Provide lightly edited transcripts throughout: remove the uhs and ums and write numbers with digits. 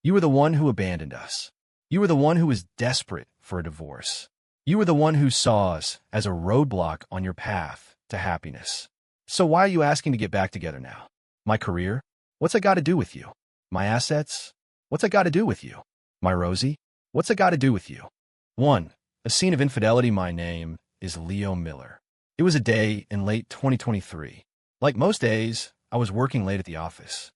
You were the one who abandoned us. You were the one who was desperate for a divorce. You were the one who saw us as a roadblock on your path to happiness. So why are you asking to get back together now? My career? What's it got to do with you? My assets? What's it got to do with you? My Rosie? What's it got to do with you? 1. A scene of infidelity. My name is Leo Miller. It was a day in late 2023. Like most days, I was working late at the office.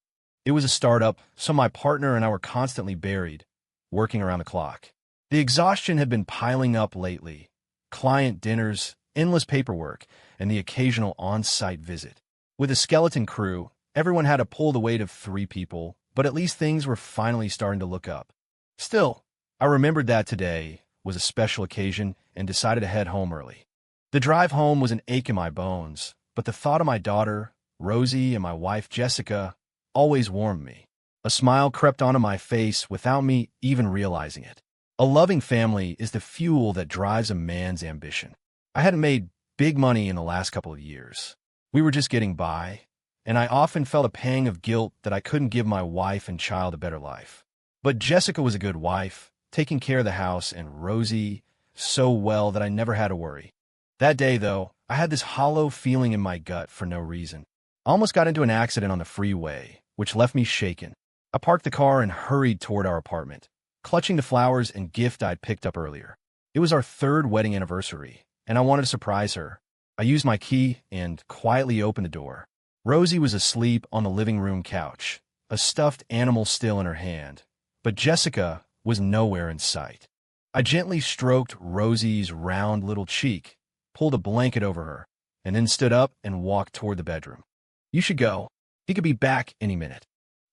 It was a startup, so my partner and I were constantly buried, working around the clock. The exhaustion had been piling up lately. Client dinners, endless paperwork, and the occasional on-site visit. With a skeleton crew, everyone had to pull the weight of 3 people, but at least things were finally starting to look up. Still, I remembered that today was a special occasion and decided to head home early. The drive home was an ache in my bones, but the thought of my daughter, Rosie, and my wife, Jessica, always warmed me. A smile crept onto my face without me even realizing it. A loving family is the fuel that drives a man's ambition. I hadn't made big money in the last couple of years. We were just getting by, and I often felt a pang of guilt that I couldn't give my wife and child a better life. But Jessica was a good wife, taking care of the house, and Rosie so well that I never had to worry. That day, though, I had this hollow feeling in my gut for no reason. I almost got into an accident on the freeway, which left me shaken. I parked the car and hurried toward our apartment, clutching the flowers and gift I'd picked up earlier. It was our 3rd wedding anniversary, and I wanted to surprise her. I used my key and quietly opened the door. Rosie was asleep on the living room couch, a stuffed animal still in her hand, but Jessica was nowhere in sight. I gently stroked Rosie's round little cheek, pulled a blanket over her, and then stood up and walked toward the bedroom. You should go. He could be back any minute.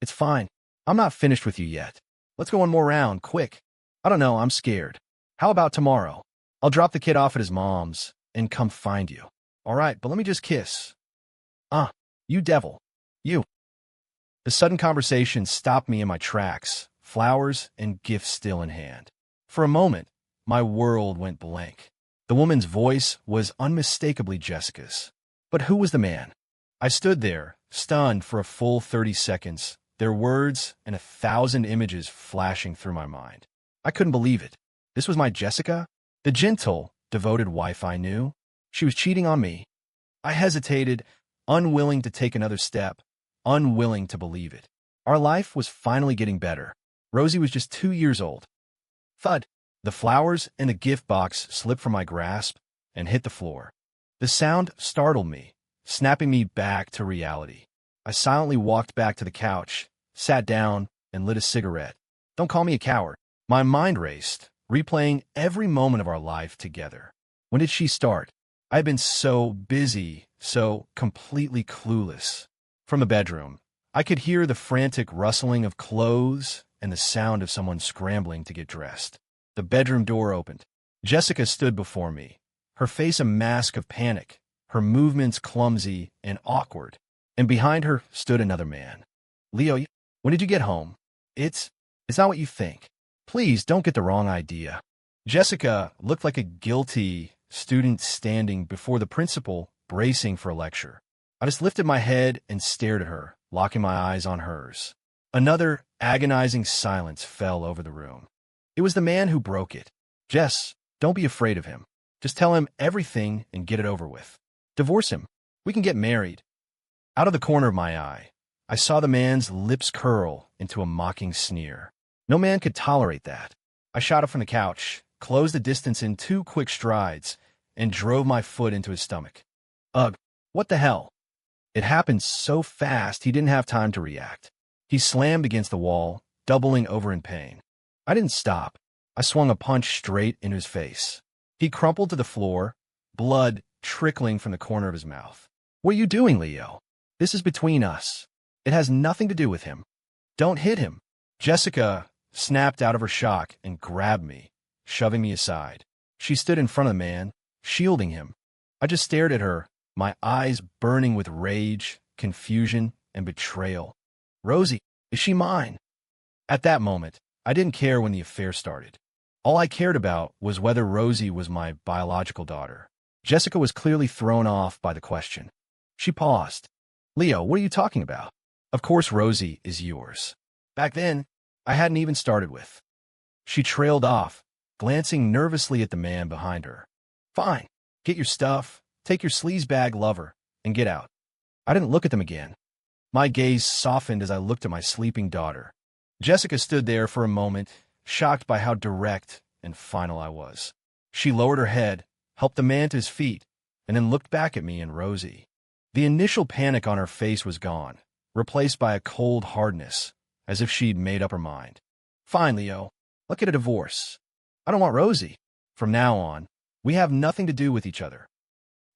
It's fine. I'm not finished with you yet. Let's go one more round, quick. I don't know, I'm scared. How about tomorrow? I'll drop the kid off at his mom's and come find you. All right, but let me just kiss. You devil. You. The sudden conversation stopped me in my tracks, flowers and gifts still in hand. For a moment, my world went blank. The woman's voice was unmistakably Jessica's. But who was the man? I stood there, stunned for a full 30 seconds, their words and 1,000 images flashing through my mind. I couldn't believe it. This was my Jessica? The gentle, devoted wife I knew? She was cheating on me. I hesitated, unwilling to take another step, unwilling to believe it. Our life was finally getting better. Rosie was just 2 years old. Thud! The flowers and the gift box slipped from my grasp and hit the floor. The sound startled me, snapping me back to reality. I silently walked back to the couch, sat down, and lit a cigarette. Don't call me a coward. My mind raced, replaying every moment of our life together. When did she start? I had been so busy, so completely clueless. From the bedroom, I could hear the frantic rustling of clothes and the sound of someone scrambling to get dressed. The bedroom door opened. Jessica stood before me, her face a mask of panic, her movements clumsy and awkward. And behind her stood another man. Leo, when did you get home? It's not what you think. Please don't get the wrong idea. Jessica looked like a guilty student standing before the principal, bracing for a lecture. I just lifted my head and stared at her, locking my eyes on hers. Another agonizing silence fell over the room. It was the man who broke it. Jess, don't be afraid of him. Just tell him everything and get it over with. Divorce him. We can get married. Out of the corner of my eye, I saw the man's lips curl into a mocking sneer. No man could tolerate that. I shot up from the couch, closed the distance in 2 quick strides, and drove my foot into his stomach. Ugh, what the hell? It happened so fast he didn't have time to react. He slammed against the wall, doubling over in pain. I didn't stop. I swung a punch straight into his face. He crumpled to the floor, blood trickling from the corner of his mouth. What are you doing, Leo? This is between us. It has nothing to do with him. Don't hit him. Jessica snapped out of her shock and grabbed me, shoving me aside. She stood in front of the man, shielding him. I just stared at her, my eyes burning with rage, confusion, and betrayal. Rosie, is she mine? At that moment, I didn't care when the affair started. All I cared about was whether Rosie was my biological daughter. Jessica was clearly thrown off by the question. She paused. Leo, what are you talking about? Of course Rosie is yours. Back then, I hadn't even started with. She trailed off, glancing nervously at the man behind her. Fine, get your stuff, take your sleazebag lover, and get out. I didn't look at them again. My gaze softened as I looked at my sleeping daughter. Jessica stood there for a moment, shocked by how direct and final I was. She lowered her head, helped the man to his feet, and then looked back at me and Rosie. The initial panic on her face was gone, replaced by a cold hardness, as if she'd made up her mind. Fine, Leo. Let's get a divorce. I don't want Rosie. From now on, we have nothing to do with each other.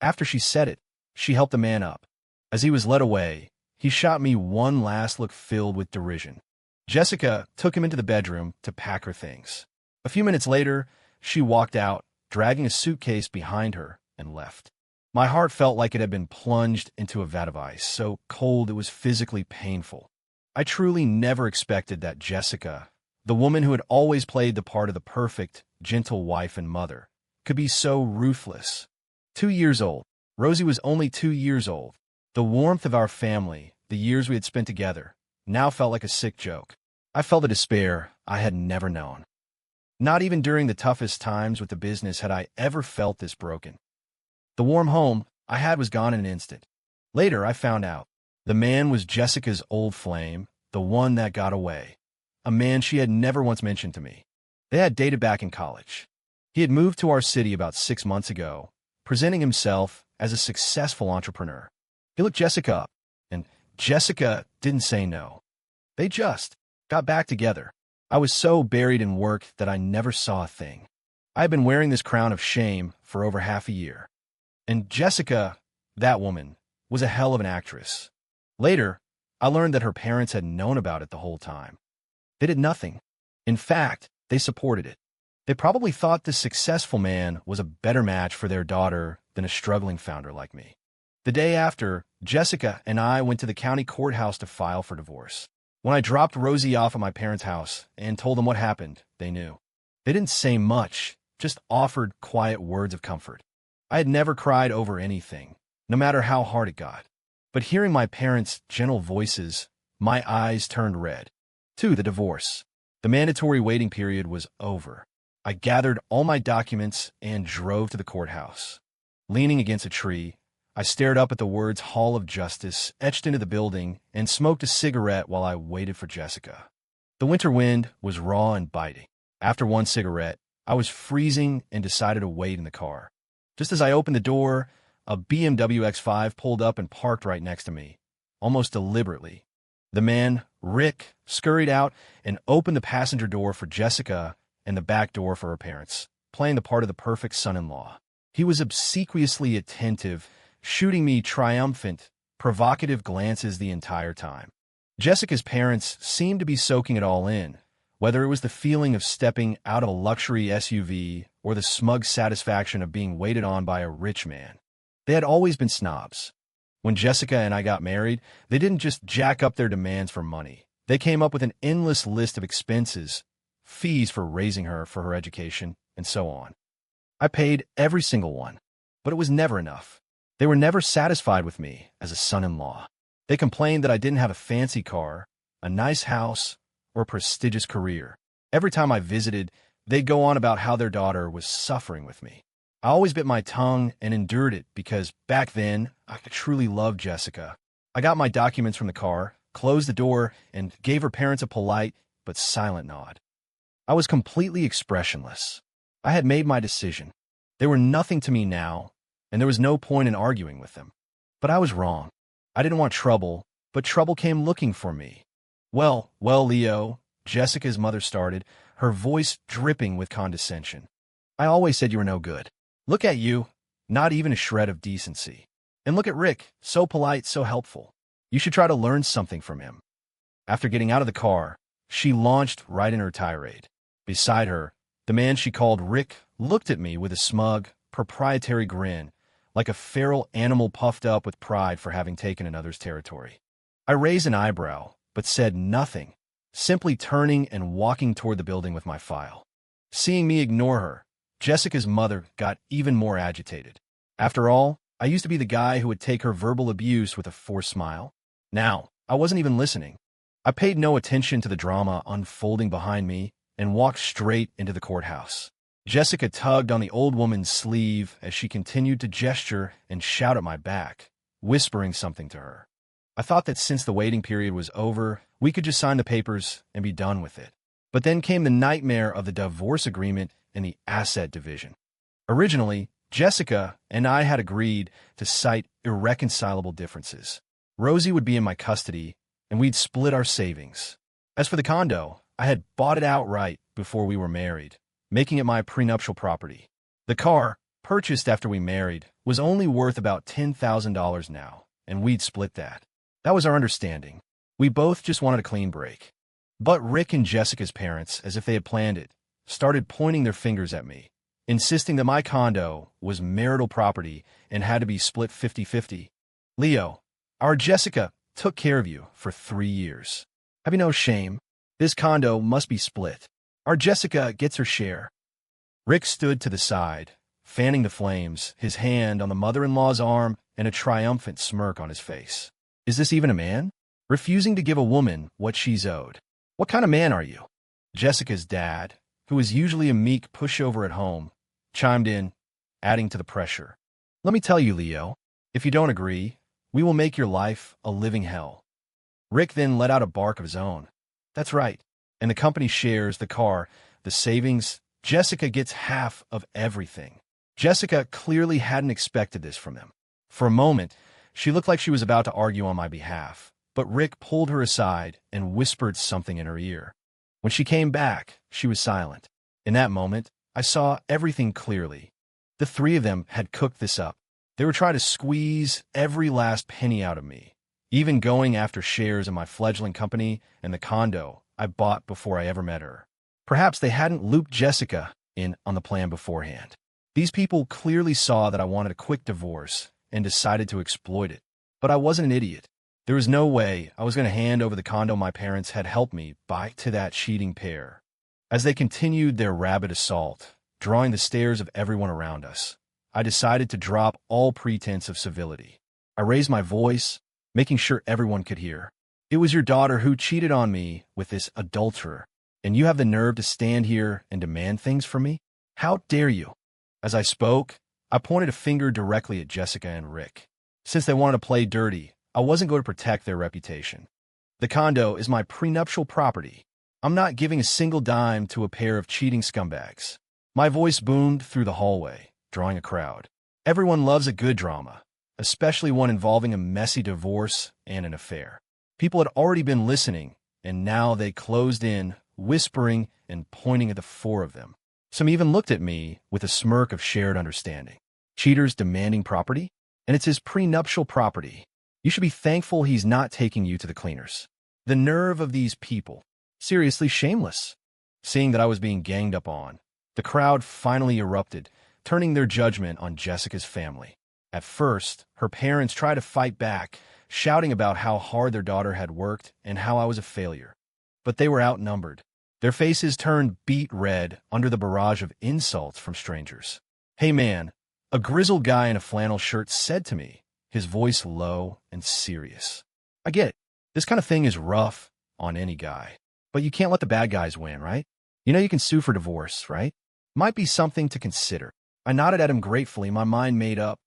After she said it, she helped the man up. As he was led away, he shot me one last look filled with derision. Jessica took him into the bedroom to pack her things. A few minutes later, she walked out, dragging a suitcase behind her, and left. My heart felt like it had been plunged into a vat of ice, so cold it was physically painful. I truly never expected that Jessica, the woman who had always played the part of the perfect, gentle wife and mother, could be so ruthless. 2 years old. Rosie was only 2 years old. The warmth of our family, the years we had spent together, now felt like a sick joke. I felt a despair I had never known. Not even during the toughest times with the business had I ever felt this broken. The warm home I had was gone in an instant. Later, I found out the man was Jessica's old flame, the one that got away, a man she had never once mentioned to me. They had dated back in college. He had moved to our city about 6 months ago, presenting himself as a successful entrepreneur. He looked Jessica up, and Jessica didn't say no. They just got back together. I was so buried in work that I never saw a thing. I had been wearing this crown of shame for over half a year. And Jessica, that woman, was a hell of an actress. Later, I learned that her parents had known about it the whole time. They did nothing. In fact, they supported it. They probably thought this successful man was a better match for their daughter than a struggling founder like me. The day after, Jessica and I went to the county courthouse to file for divorce. When I dropped Rosie off at my parents' house and told them what happened, they knew. They didn't say much, just offered quiet words of comfort. I had never cried over anything, no matter how hard it got. But hearing my parents' gentle voices, my eyes turned red. 2. The divorce. The mandatory waiting period was over. I gathered all my documents and drove to the courthouse. Leaning against a tree, I stared up at the words Hall of Justice etched into the building and smoked a cigarette while I waited for Jessica. The winter wind was raw and biting. After one cigarette, I was freezing and decided to wait in the car. Just as I opened the door, a BMW X5 pulled up and parked right next to me, almost deliberately. The man, Rick, scurried out and opened the passenger door for Jessica and the back door for her parents, playing the part of the perfect son-in-law. He was obsequiously attentive, shooting me triumphant, provocative glances the entire time. Jessica's parents seemed to be soaking it all in, whether it was the feeling of stepping out of a luxury SUV or the smug satisfaction of being waited on by a rich man. They had always been snobs. When Jessica and I got married, they didn't just jack up their demands for money. They came up with an endless list of expenses, fees for raising her for her education, and so on. I paid every single one, but it was never enough. They were never satisfied with me as a son-in-law. They complained that I didn't have a fancy car, a nice house, or a prestigious career. Every time I visited, they'd go on about how their daughter was suffering with me. I always bit my tongue and endured it because back then, I truly loved Jessica. I got my documents from the car, closed the door, and gave her parents a polite but silent nod. I was completely expressionless. I had made my decision. They were nothing to me now, and there was no point in arguing with them. But I was wrong. I didn't want trouble, but trouble came looking for me. Well, Leo, Jessica's mother started, her voice dripping with condescension. I always said you were no good. Look at you, not even a shred of decency. And look at Rick, so polite, so helpful. You should try to learn something from him. After getting out of the car, she launched right in her tirade. Beside her, the man she called Rick looked at me with a smug, proprietary grin, like a feral animal puffed up with pride for having taken another's territory. I raised an eyebrow, but said nothing, simply turning and walking toward the building with my file. Seeing me ignore her, Jessica's mother got even more agitated. After all, I used to be the guy who would take her verbal abuse with a forced smile. Now, I wasn't even listening. I paid no attention to the drama unfolding behind me and walked straight into the courthouse. Jessica tugged on the old woman's sleeve as she continued to gesture and shout at my back, whispering something to her. I thought that since the waiting period was over, we could just sign the papers and be done with it. But then came the nightmare of the divorce agreement and the asset division. Originally, Jessica and I had agreed to cite irreconcilable differences. Rosie would be in my custody, and we'd split our savings. As for the condo, I had bought it outright before we were married, making it my prenuptial property. The car, purchased after we married, was only worth about $10,000 now, and we'd split that. That was our understanding. We both just wanted a clean break. But Rick and Jessica's parents, as if they had planned it, started pointing their fingers at me, insisting that my condo was marital property and had to be split 50-50. Leo, our Jessica took care of you for 3 years. Have you no shame? This condo must be split. Our Jessica gets her share. Rick stood to the side, fanning the flames, his hand on the mother-in-law's arm and a triumphant smirk on his face. Is this even a man? Refusing to give a woman what she's owed. What kind of man are you? Jessica's dad, who is usually a meek pushover at home, chimed in, adding to the pressure. Let me tell you, Leo, if you don't agree, we will make your life a living hell. Rick then let out a bark of his own. That's right. And the company shares the car, the savings. Jessica gets half of everything. Jessica clearly hadn't expected this from him. For a moment, she looked like she was about to argue on my behalf, but Rick pulled her aside and whispered something in her ear. When she came back, she was silent. In that moment, I saw everything clearly. The three of them had cooked this up. They were trying to squeeze every last penny out of me, even going after shares in my fledgling company and the condo I bought before I ever met her. Perhaps they hadn't looped Jessica in on the plan beforehand. These people clearly saw that I wanted a quick divorce and decided to exploit it. But I wasn't an idiot. There was no way I was going to hand over the condo my parents had helped me buy to that cheating pair. As they continued their rabid assault, drawing the stares of everyone around us, I decided to drop all pretense of civility. I raised my voice, making sure everyone could hear. It was your daughter who cheated on me with this adulterer, and you have the nerve to stand here and demand things from me? How dare you? As I spoke, I pointed a finger directly at Jessica and Rick. Since they wanted to play dirty, I wasn't going to protect their reputation. The condo is my prenuptial property. I'm not giving a single dime to a pair of cheating scumbags. My voice boomed through the hallway, drawing a crowd. Everyone loves a good drama, especially one involving a messy divorce and an affair. People had already been listening, and now they closed in, whispering and pointing at the four of them. Some even looked at me with a smirk of shared understanding. Cheaters demanding property? And it's his prenuptial property. You should be thankful he's not taking you to the cleaners. The nerve of these people. Seriously shameless. Seeing that I was being ganged up on, the crowd finally erupted, turning their judgment on Jessica's family. At first, her parents tried to fight back, shouting about how hard their daughter had worked and how I was a failure. But they were outnumbered. Their faces turned beet red under the barrage of insults from strangers. Hey man, a grizzled guy in a flannel shirt said to me, his voice low and serious. I get it. This kind of thing is rough on any guy. But you can't let the bad guys win, right? You know you can sue for divorce, right? Might be something to consider. I nodded at him gratefully, my mind made up.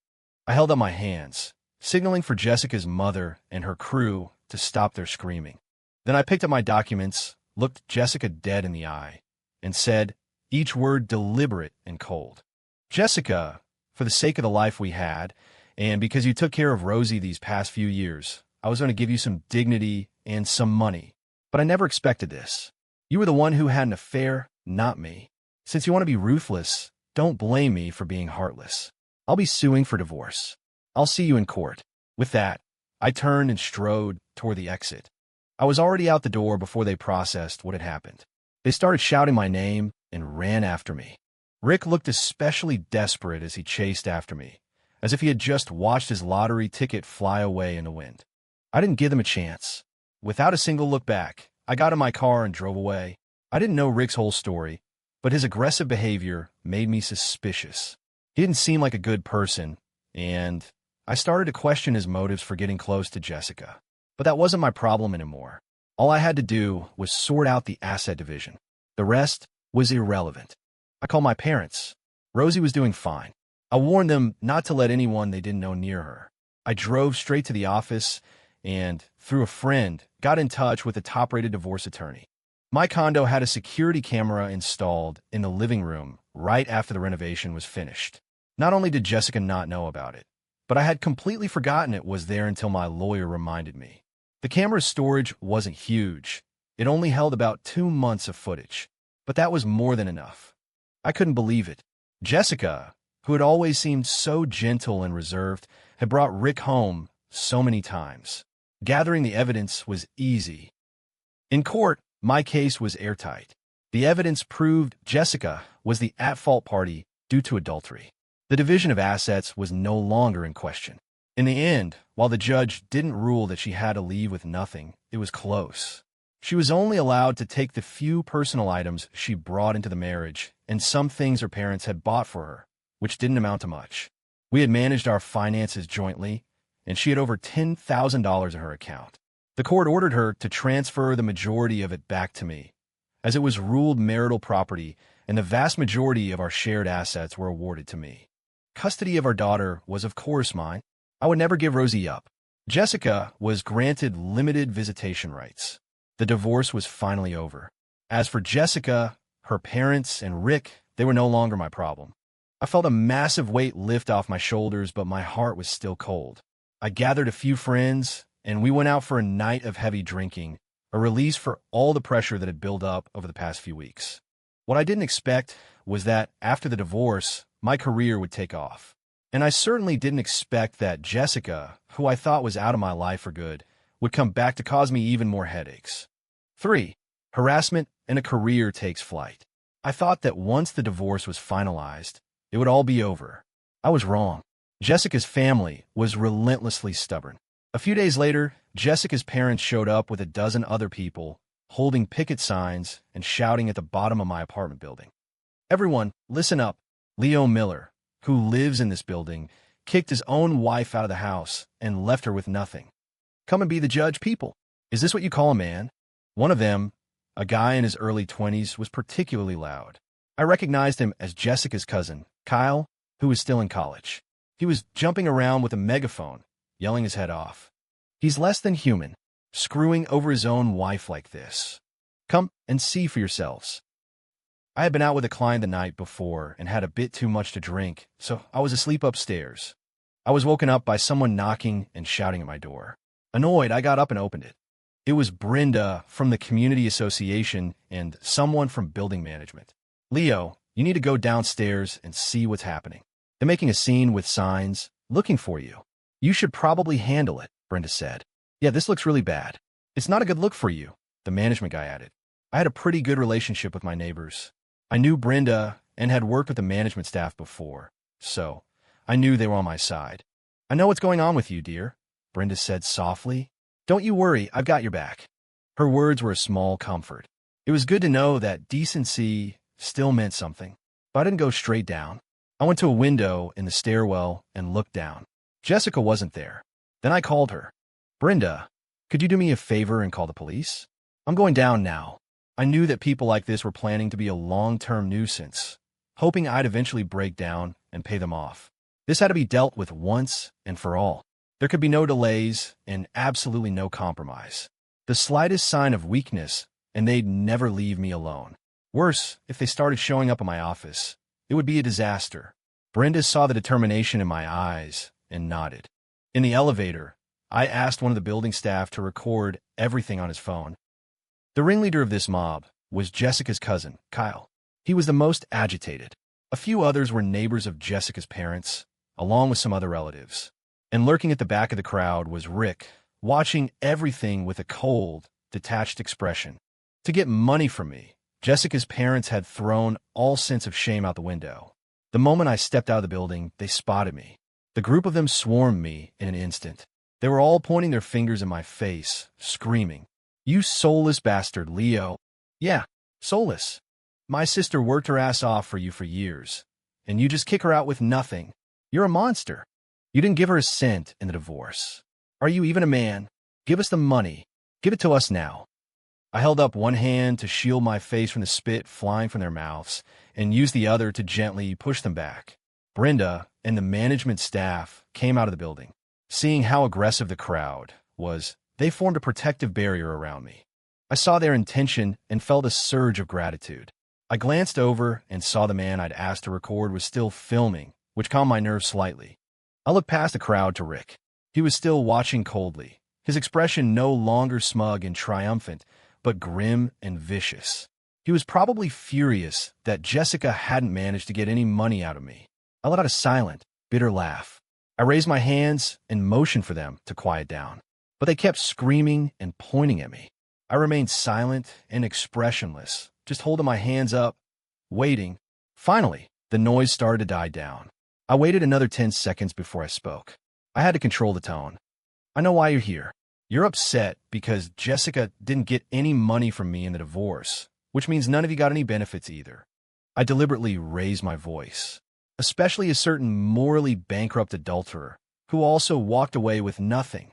I held up my hands, signaling for Jessica's mother and her crew to stop their screaming. Then I picked up my documents, looked Jessica dead in the eye, and said, each word deliberate and cold. Jessica, for the sake of the life we had, and because you took care of Rosie these past few years, I was going to give you some dignity and some money. But I never expected this. You were the one who had an affair, not me. Since you want to be ruthless, don't blame me for being heartless. I'll be suing for divorce. I'll see you in court. With that, I turned and strode toward the exit. I was already out the door before they processed what had happened. They started shouting my name and ran after me. Rick looked especially desperate as he chased after me, as if he had just watched his lottery ticket fly away in the wind. I didn't give them a chance. Without a single look back, I got in my car and drove away. I didn't know Rick's whole story, but his aggressive behavior made me suspicious. He didn't seem like a good person, and I started to question his motives for getting close to Jessica. But that wasn't my problem anymore. All I had to do was sort out the asset division. The rest was irrelevant. I called my parents. Rosie was doing fine. I warned them not to let anyone they didn't know near her. I drove straight to the office and, through a friend, got in touch with a top-rated divorce attorney. My condo had a security camera installed in the living room right after the renovation was finished. Not only did Jessica not know about it, but I had completely forgotten it was there until my lawyer reminded me. The camera's storage wasn't huge. It only held about 2 months of footage, but that was more than enough. I couldn't believe it. Jessica, who had always seemed so gentle and reserved, had brought Rick home so many times. Gathering the evidence was easy. In court, my case was airtight. The evidence proved Jessica was the at-fault party due to adultery. The division of assets was no longer in question. In the end, while the judge didn't rule that she had to leave with nothing, it was close. She was only allowed to take the few personal items she brought into the marriage and some things her parents had bought for her, which didn't amount to much. We had managed our finances jointly, and she had over $10,000 in her account. The court ordered her to transfer the majority of it back to me, as it was ruled marital property and the vast majority of our shared assets were awarded to me. Custody of our daughter was of course mine. I would never give Rosie up. Jessica was granted limited visitation rights. The divorce was finally over. As for Jessica, her parents, and Rick, they were no longer my problem. I felt a massive weight lift off my shoulders, but my heart was still cold. I gathered a few friends, and we went out for a night of heavy drinking, a release for all the pressure that had built up over the past few weeks. What I didn't expect was that after the divorce, my career would take off. And I certainly didn't expect that Jessica, who I thought was out of my life for good, would come back to cause me even more headaches. 3. Harassment and a career takes flight. I thought that once the divorce was finalized, it would all be over. I was wrong. Jessica's family was relentlessly stubborn. A few days later, Jessica's parents showed up with a dozen other people, holding picket signs and shouting at the bottom of my apartment building. "Everyone, listen up. Leo Miller, who lives in this building, kicked his own wife out of the house and left her with nothing. Come and be the judge, people. Is this what you call a man?" One of them, a guy in his early 20s, was particularly loud. I recognized him as Jessica's cousin, Kyle, who was still in college. He was jumping around with a megaphone, yelling his head off. "He's less than human, screwing over his own wife like this. Come and see for yourselves." I had been out with a client the night before and had a bit too much to drink, so I was asleep upstairs. I was woken up by someone knocking and shouting at my door. Annoyed, I got up and opened it. It was Brenda from the community association and someone from building management. "Leo, you need to go downstairs and see what's happening. They're making a scene with signs, looking for you. You should probably handle it," Brenda said. "Yeah, this looks really bad. It's not a good look for you," the management guy added. I had a pretty good relationship with my neighbors. I knew Brenda and had worked with the management staff before, so I knew they were on my side. "I know what's going on with you, dear," Brenda said softly. "Don't you worry, I've got your back." Her words were a small comfort. It was good to know that decency still meant something, but I didn't go straight down. I went to a window in the stairwell and looked down. Jessica wasn't there. Then I called her. "Brenda, could you do me a favor and call the police? I'm going down now." I knew that people like this were planning to be a long-term nuisance, hoping I'd eventually break down and pay them off. This had to be dealt with once and for all. There could be no delays and absolutely no compromise. The slightest sign of weakness, and they'd never leave me alone. Worse, if they started showing up in my office, it would be a disaster. Brenda saw the determination in my eyes and nodded. In the elevator, I asked one of the building staff to record everything on his phone. The ringleader of this mob was Jessica's cousin, Kyle. He was the most agitated. A few others were neighbors of Jessica's parents, along with some other relatives. And lurking at the back of the crowd was Rick, watching everything with a cold, detached expression. To get money from me, Jessica's parents had thrown all sense of shame out the window. The moment I stepped out of the building, they spotted me. The group of them swarmed me in an instant. They were all pointing their fingers in my face, screaming, "You soulless bastard, Leo." "Yeah, soulless. My sister worked her ass off for you for years, and you just kick her out with nothing. You're a monster. You didn't give her a cent in the divorce. Are you even a man? Give us the money. Give it to us now." I held up one hand to shield my face from the spit flying from their mouths and used the other to gently push them back. Brenda and the management staff came out of the building. Seeing how aggressive the crowd was, they formed a protective barrier around me. I saw their intention and felt a surge of gratitude. I glanced over and saw the man I'd asked to record was still filming, which calmed my nerves slightly. I looked past the crowd to Rick. He was still watching coldly, his expression no longer smug and triumphant, but grim and vicious. He was probably furious that Jessica hadn't managed to get any money out of me. I let out a silent, bitter laugh. I raised my hands and motioned for them to quiet down, but they kept screaming and pointing at me. I remained silent and expressionless, just holding my hands up, waiting. Finally, the noise started to die down. I waited another 10 seconds before I spoke. I had to control the tone. I know why you're here. You're upset because Jessica didn't get any money from me in the divorce, which means none of you got any benefits either. I deliberately raised my voice, especially a certain morally bankrupt adulterer who also walked away with nothing.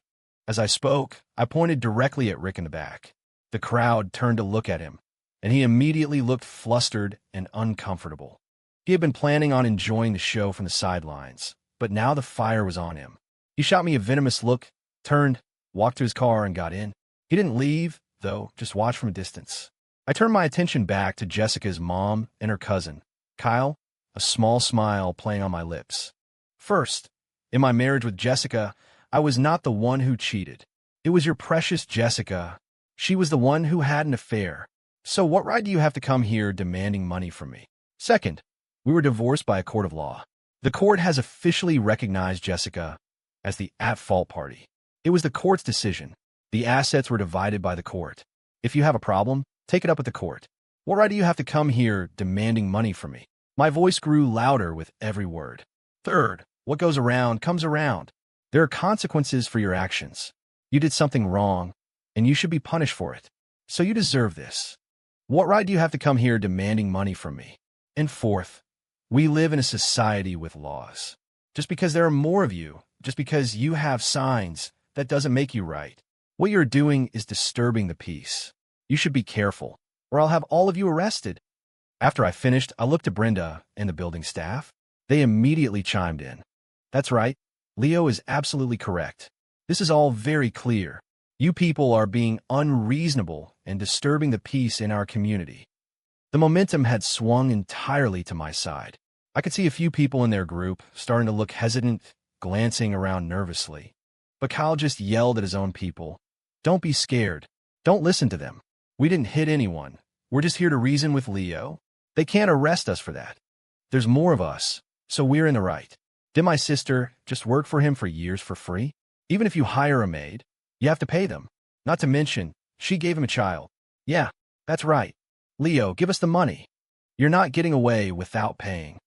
As I spoke, I pointed directly at Rick in the back. The crowd turned to look at him, and he immediately looked flustered and uncomfortable. He had been planning on enjoying the show from the sidelines, but now the fire was on him. He shot me a venomous look, turned, walked to his car, and got in. He didn't leave, though, just watched from a distance. I turned my attention back to Jessica's mom and her cousin, Kyle, a small smile playing on my lips. First, in my marriage with Jessica, I was not the one who cheated. It was your precious Jessica. She was the one who had an affair. So what right do you have to come here demanding money from me? Second, we were divorced by a court of law. The court has officially recognized Jessica as the at-fault party. It was the court's decision. The assets were divided by the court. If you have a problem, take it up with the court. What right do you have to come here demanding money from me? My voice grew louder with every word. Third, what goes around comes around. There are consequences for your actions. You did something wrong, and you should be punished for it. So you deserve this. What right do you have to come here demanding money from me? And fourth, we live in a society with laws. Just because there are more of you, just because you have signs, that doesn't make you right. What you're doing is disturbing the peace. You should be careful, or I'll have all of you arrested. After I finished, I looked at Brenda and the building staff. They immediately chimed in. That's right. Leo is absolutely correct. This is all very clear. You people are being unreasonable and disturbing the peace in our community. The momentum had swung entirely to my side. I could see a few people in their group starting to look hesitant, glancing around nervously. But Kyle just yelled at his own people. Don't be scared. Don't listen to them. We didn't hit anyone. We're just here to reason with Leo. They can't arrest us for that. There's more of us, so we're in the right. Did my sister just work for him for years for free? Even if you hire a maid, you have to pay them. Not to mention, she gave him a child. Yeah, that's right. Leo, give us the money. You're not getting away without paying.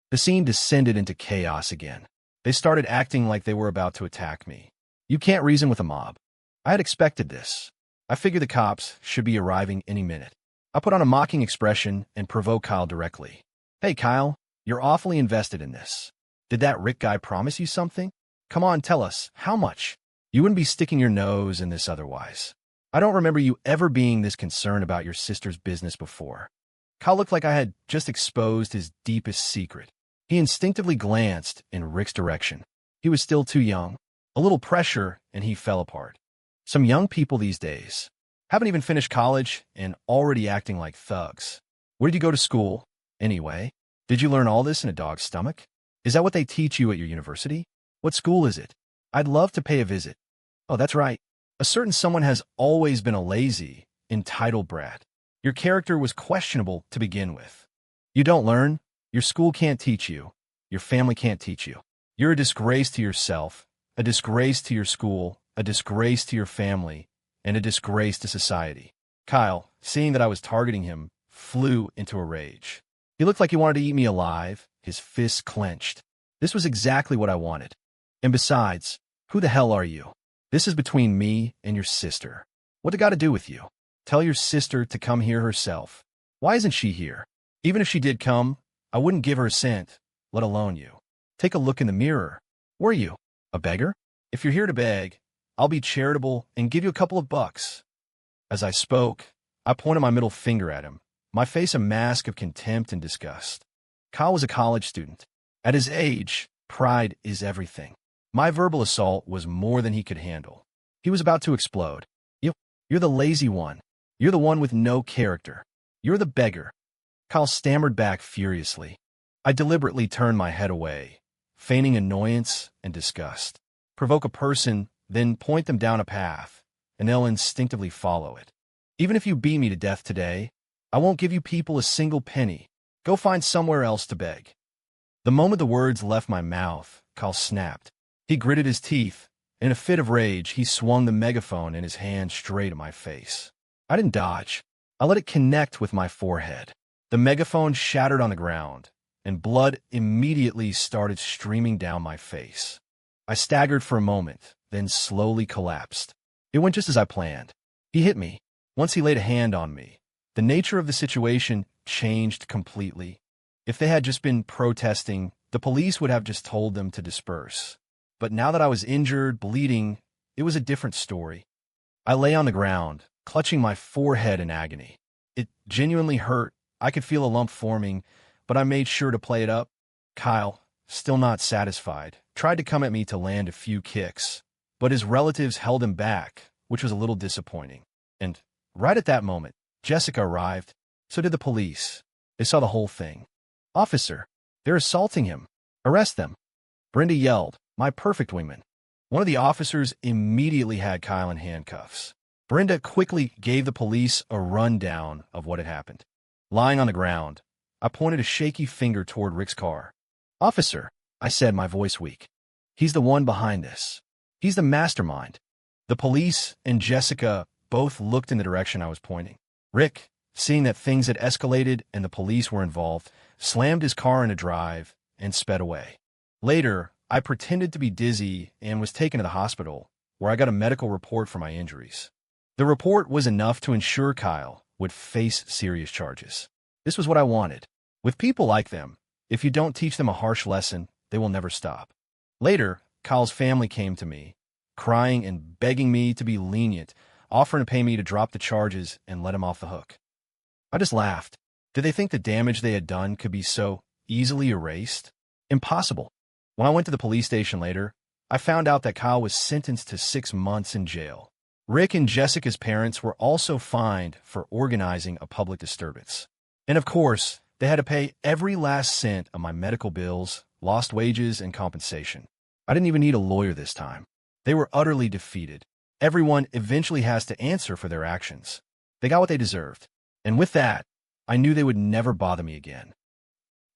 The scene descended into chaos again. They started acting like they were about to attack me. You can't reason with a mob. I had expected this. I figured the cops should be arriving any minute. I put on a mocking expression and provoked Kyle directly. Hey, Kyle, you're awfully invested in this. Did that Rick guy promise you something? Come on, tell us. How much? You wouldn't be sticking your nose in this otherwise. I don't remember you ever being this concerned about your sister's business before. Kyle looked like I had just exposed his deepest secret. He instinctively glanced in Rick's direction. He was still too young. A little pressure, and he fell apart. Some young people these days haven't even finished college and already acting like thugs. Where did you go to school, anyway? Did you learn all this in a dog's stomach? Is that what they teach you at your university? What school is it? I'd love to pay a visit. Oh, that's right. A certain someone has always been a lazy, entitled brat. Your character was questionable to begin with. You don't learn. Your school can't teach you. Your family can't teach you. You're a disgrace to yourself, a disgrace to your school, a disgrace to your family, and a disgrace to society. Kyle, seeing that I was targeting him, flew into a rage. He looked like he wanted to eat me alive, his fists clenched. This was exactly what I wanted. And besides, who the hell are you? This is between me and your sister. What it got to do with you? Tell your sister to come here herself. Why isn't she here? Even if she did come, I wouldn't give her a cent, let alone you. Take a look in the mirror. Were you a beggar? If you're here to beg, I'll be charitable and give you a couple of bucks. As I spoke, I pointed my middle finger at him, my face a mask of contempt and disgust. Kyle was a college student. At his age, pride is everything. My verbal assault was more than he could handle. He was about to explode. You're the lazy one. You're the one with no character. You're the beggar. Kyle stammered back furiously. I deliberately turned my head away, feigning annoyance and disgust. Provoke a person, then point them down a path, and they'll instinctively follow it. Even if you beat me to death today, I won't give you people a single penny. Go find somewhere else to beg. The moment the words left my mouth, Kyle snapped. He gritted his teeth. In a fit of rage, he swung the megaphone in his hand straight at my face. I didn't dodge. I let it connect with my forehead. The megaphone shattered on the ground, and blood immediately started streaming down my face. I staggered for a moment, then slowly collapsed. It went just as I planned. He hit me. Once he laid a hand on me, the nature of the situation changed completely. If they had just been protesting, the police would have just told them to disperse. But now that I was injured, bleeding, it was a different story. I lay on the ground, clutching my forehead in agony. It genuinely hurt. I could feel a lump forming, but I made sure to play it up. Kyle, still not satisfied, tried to come at me to land a few kicks, but his relatives held him back, which was a little disappointing. And right at that moment, Jessica arrived. So did the police. They saw the whole thing. "Officer, they're assaulting him. Arrest them." Brenda yelled, my perfect wingman. One of the officers immediately had Kyle in handcuffs. Brenda quickly gave the police a rundown of what had happened. Lying on the ground, I pointed a shaky finger toward Rick's car. "Officer," I said, my voice weak. "He's the one behind this. He's the mastermind." The police and Jessica both looked in the direction I was pointing. Rick, seeing that things had escalated and the police were involved, slammed his car in a drive and sped away. Later, I pretended to be dizzy and was taken to the hospital, where I got a medical report for my injuries. The report was enough to ensure Kyle would face serious charges. This was what I wanted. With people like them, if you don't teach them a harsh lesson, they will never stop. Later, Kyle's family came to me, crying and begging me to be lenient, offering to pay me to drop the charges and let him off the hook. I just laughed. Did they think the damage they had done could be so easily erased? Impossible. When I went to the police station later, I found out that Kyle was sentenced to 6 months in jail. Rick and Jessica's parents were also fined for organizing a public disturbance. And of course, they had to pay every last cent of my medical bills, lost wages, and compensation. I didn't even need a lawyer this time. They were utterly defeated. Everyone eventually has to answer for their actions. They got what they deserved. And with that, I knew they would never bother me again.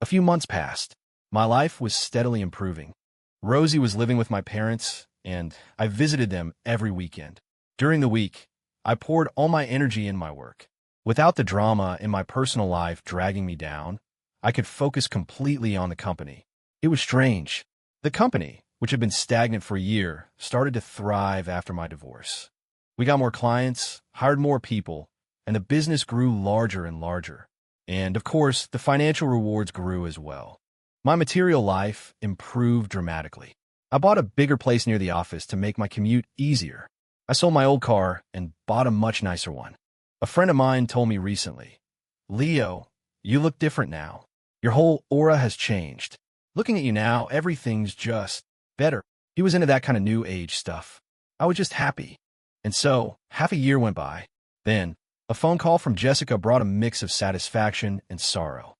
A few months passed. My life was steadily improving. Rosie was living with my parents, and I visited them every weekend. During the week, I poured all my energy in my work. Without the drama in my personal life dragging me down, I could focus completely on the company. It was strange. The company, which had been stagnant for a year, started to thrive after my divorce. We got more clients, hired more people, and the business grew larger and larger. And, of course, the financial rewards grew as well. My material life improved dramatically. I bought a bigger place near the office to make my commute easier. I sold my old car and bought a much nicer one. A friend of mine told me recently, "Leo, you look different now. Your whole aura has changed. Looking at you now, everything's just better." He was into that kind of new age stuff. I was just happy. And so, half a year went by. Then, a phone call from Jessica brought a mix of satisfaction and sorrow.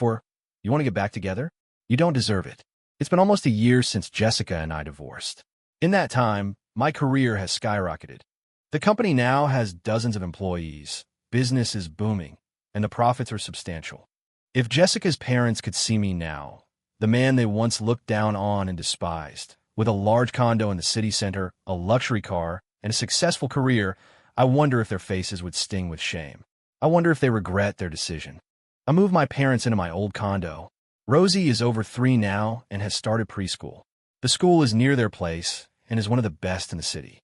"You want to get back together? You don't deserve it." It's been almost a year since Jessica and I divorced. In that time, my career has skyrocketed. The company now has dozens of employees, business is booming, and the profits are substantial. If Jessica's parents could see me now, the man they once looked down on and despised, with a large condo in the city center, a luxury car, and a successful career, I wonder if their faces would sting with shame. I wonder if they regret their decision. I moved my parents into my old condo. Rosie is over 3 now and has started preschool. The school is near their place and is one of the best in the city.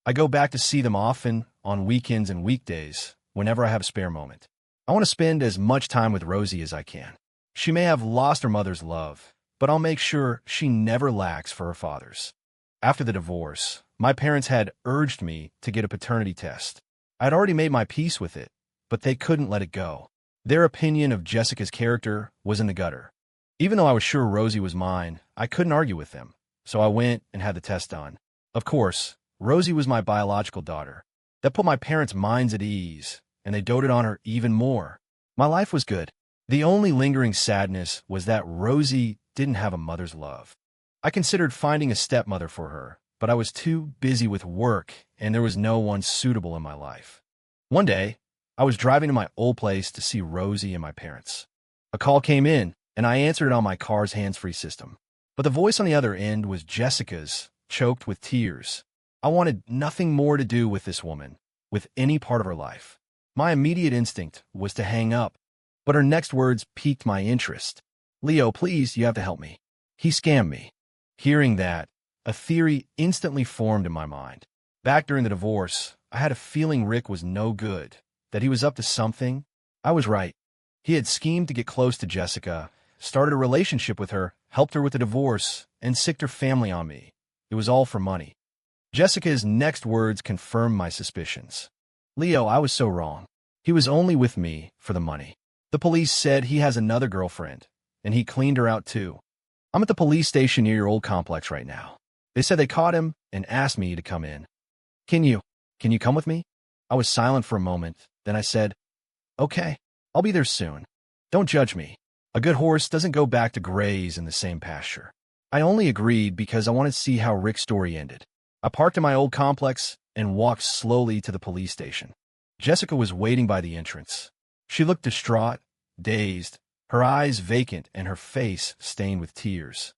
I go back to see them often on weekends and weekdays whenever I have a spare moment. I want to spend as much time with Rosie as I can. She may have lost her mother's love, but I'll make sure she never lacks for her father's. After the divorce, my parents had urged me to get a paternity test. I'd already made my peace with it, but they couldn't let it go. Their opinion of Jessica's character was in the gutter. Even though I was sure Rosie was mine, I couldn't argue with them, so I went and had the test done. Of course, Rosie was my biological daughter. That put my parents' minds at ease, and they doted on her even more. My life was good. The only lingering sadness was that Rosie didn't have a mother's love. I considered finding a stepmother for her, but I was too busy with work, and there was no one suitable in my life. One day, I was driving to my old place to see Rosie and my parents. A call came in, and I answered it on my car's hands-free system. But the voice on the other end was Jessica's, choked with tears. I wanted nothing more to do with this woman, with any part of her life. My immediate instinct was to hang up, but her next words piqued my interest. "Leo, please, you have to help me. He scammed me." Hearing that, a theory instantly formed in my mind. Back during the divorce, I had a feeling Rick was no good, that he was up to something. I was right. He had schemed to get close to Jessica, started a relationship with her, helped her with the divorce, and sicked her family on me. It was all for money. Jessica's next words confirmed my suspicions. "Leo, I was so wrong. He was only with me for the money. The police said he has another girlfriend, and he cleaned her out too. I'm at the police station near your old complex right now. They said they caught him and asked me to come in. Can you come with me?" I was silent for a moment, then I said, "Okay, I'll be there soon. Don't judge me. A good horse doesn't go back to graze in the same pasture." I only agreed because I wanted to see how Rick's story ended. I parked in my old complex and walked slowly to the police station. Jessica was waiting by the entrance. She looked distraught, dazed, her eyes vacant and her face stained with tears.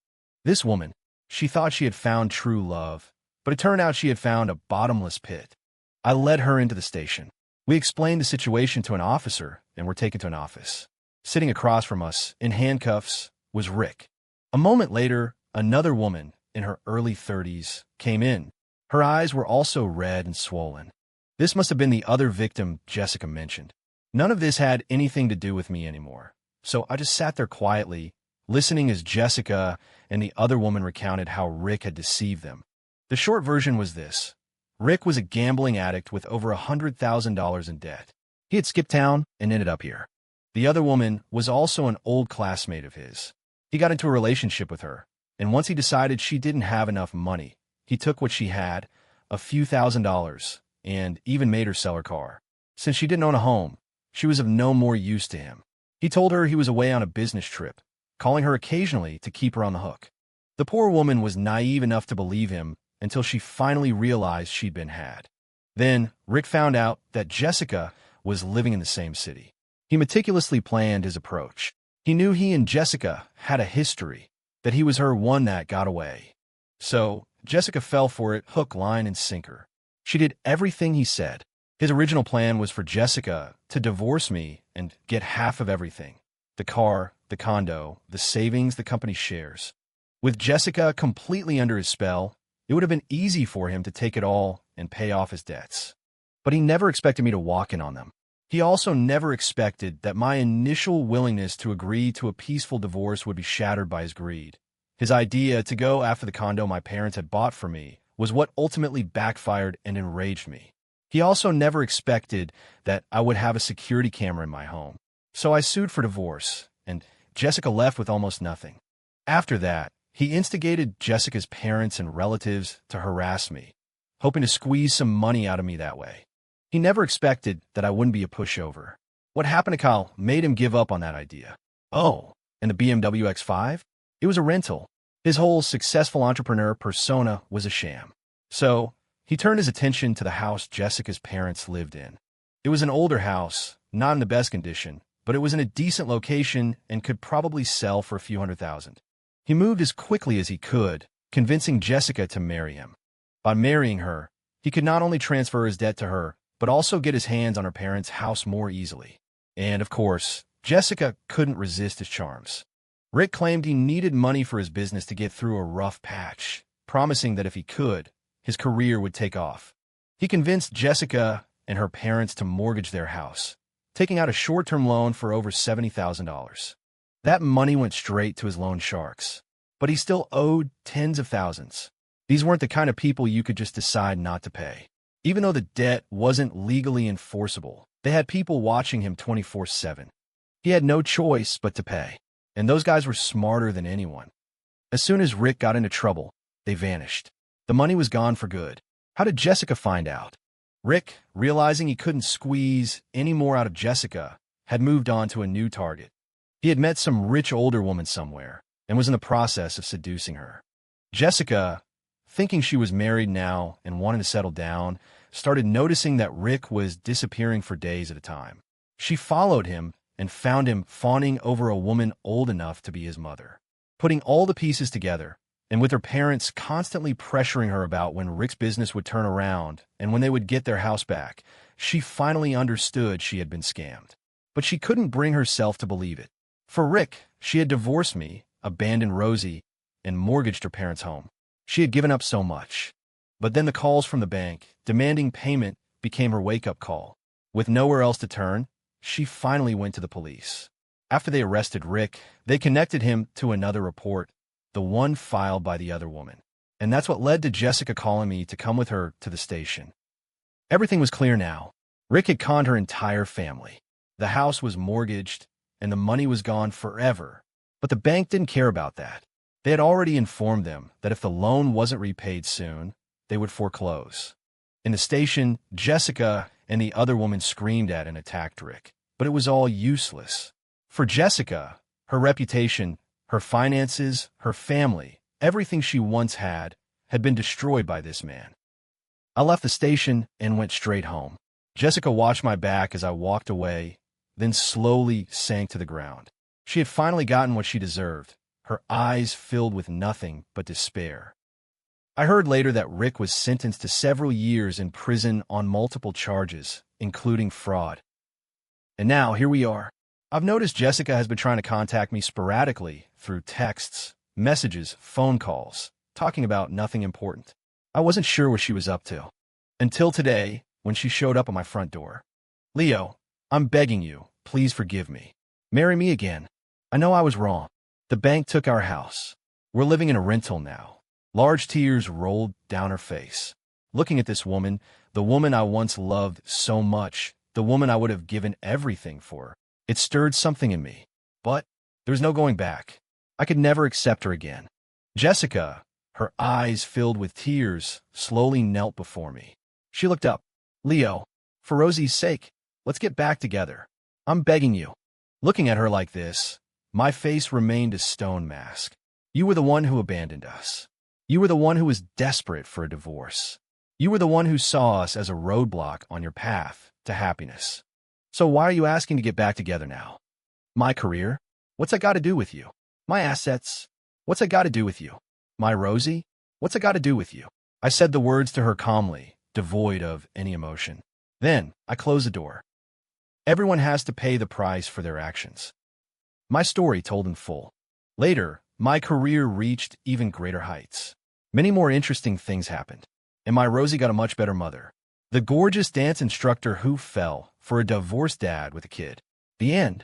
This woman, she thought she had found true love, but it turned out she had found a bottomless pit. I led her into the station. We explained the situation to an officer and were taken to an office. Sitting across from us, in handcuffs, was Rick. A moment later, another woman, in her early 30s, came in. Her eyes were also red and swollen. This must have been the other victim Jessica mentioned. None of this had anything to do with me anymore, so I just sat there quietly, listening as Jessica and the other woman recounted how Rick had deceived them. The short version was this. Rick was a gambling addict with over $100,000 in debt. He had skipped town and ended up here. The other woman was also an old classmate of his. He got into a relationship with her, and once he decided she didn't have enough money, he took what she had, a few $1,000s, and even made her sell her car. Since she didn't own a home, she was of no more use to him. He told her he was away on a business trip, calling her occasionally to keep her on the hook. The poor woman was naive enough to believe him until she finally realized she'd been had. Then, Rick found out that Jessica was living in the same city. He meticulously planned his approach. He knew he and Jessica had a history, that he was her one that got away. So, Jessica fell for it hook, line, and sinker. She did everything he said. His original plan was for Jessica to divorce me and get half of everything. The car, the condo, the savings, the company shares. With Jessica completely under his spell, it would have been easy for him to take it all and pay off his debts. But he never expected me to walk in on them. He also never expected that my initial willingness to agree to a peaceful divorce would be shattered by his greed. His idea to go after the condo my parents had bought for me was what ultimately backfired and enraged me. He also never expected that I would have a security camera in my home. So I sued for divorce, and Jessica left with almost nothing. After that, he instigated Jessica's parents and relatives to harass me, hoping to squeeze some money out of me that way. He never expected that I wouldn't be a pushover. What happened to Kyle made him give up on that idea. Oh, and the BMW X5? It was a rental. His whole successful entrepreneur persona was a sham. So, he turned his attention to the house Jessica's parents lived in. It was an older house, not in the best condition, but it was in a decent location and could probably sell for a few $100,000. He moved as quickly as he could, convincing Jessica to marry him. By marrying her, he could not only transfer his debt to her, but also get his hands on her parents' house more easily. And, of course, Jessica couldn't resist his charms. Rick claimed he needed money for his business to get through a rough patch, promising that if he could, his career would take off. He convinced Jessica and her parents to mortgage their house, taking out a short-term loan for over $70,000. That money went straight to his loan sharks, but he still owed tens of thousands. These weren't the kind of people you could just decide not to pay. Even though the debt wasn't legally enforceable, they had people watching him 24/7. He had no choice but to pay. And those guys were smarter than anyone. As soon as Rick got into trouble, they vanished. The money was gone for good. How did Jessica find out? Rick, realizing he couldn't squeeze any more out of Jessica, had moved on to a new target. He had met some rich older woman somewhere and was in the process of seducing her. Jessica, thinking she was married now and wanting to settle down, started noticing that Rick was disappearing for days at a time. She followed him and found him fawning over a woman old enough to be his mother. Putting all the pieces together, and with her parents constantly pressuring her about when Rick's business would turn around and when they would get their house back, she finally understood she had been scammed. But she couldn't bring herself to believe it. For Rick, she had divorced me, abandoned Rosie, and mortgaged her parents' home. She had given up so much. But then the calls from the bank, demanding payment, became her wake-up call. With nowhere else to turn, she finally went to the police. After they arrested Rick, they connected him to another report, the one filed by the other woman. And that's what led to Jessica calling me to come with her to the station. Everything was clear now. Rick had conned her entire family. The house was mortgaged, and the money was gone forever. But the bank didn't care about that. They had already informed them that if the loan wasn't repaid soon, they would foreclose. In the station, Jessica and the other woman screamed at and attacked Rick. But it was all useless. For Jessica, her reputation, her finances, her family, everything she once had been destroyed by this man. I left the station and went straight home. Jessica watched my back as I walked away, then slowly sank to the ground. She had finally gotten what she deserved, her eyes filled with nothing but despair. I heard later that Rick was sentenced to several years in prison on multiple charges, including fraud. And now, here we are. I've noticed Jessica has been trying to contact me sporadically through texts, messages, phone calls, talking about nothing important. I wasn't sure what she was up to. Until today, when she showed up at my front door. Leo, I'm begging you, please forgive me. Marry me again. I know I was wrong. The bank took our house. We're living in a rental now. Large tears rolled down her face. Looking at this woman, the woman I once loved so much, the woman I would have given everything for, it stirred something in me. But there was no going back. I could never accept her again. Jessica, her eyes filled with tears, slowly knelt before me. She looked up. Leo, for Rosie's sake, let's get back together. I'm begging you. Looking at her like this, my face remained a stone mask. You were the one who abandoned us. You were the one who was desperate for a divorce. You were the one who saw us as a roadblock on your path to happiness. So why are you asking to get back together now? My career? What's that got to do with you? My assets? What's that got to do with you? My Rosie? What's that got to do with you? I said the words to her calmly, devoid of any emotion. Then I closed the door. Everyone has to pay the price for their actions. My story told in full. Later, my career reached even greater heights. Many more interesting things happened, and my Rosie got a much better mother. The gorgeous dance instructor who fell for a divorced dad with a kid. The end.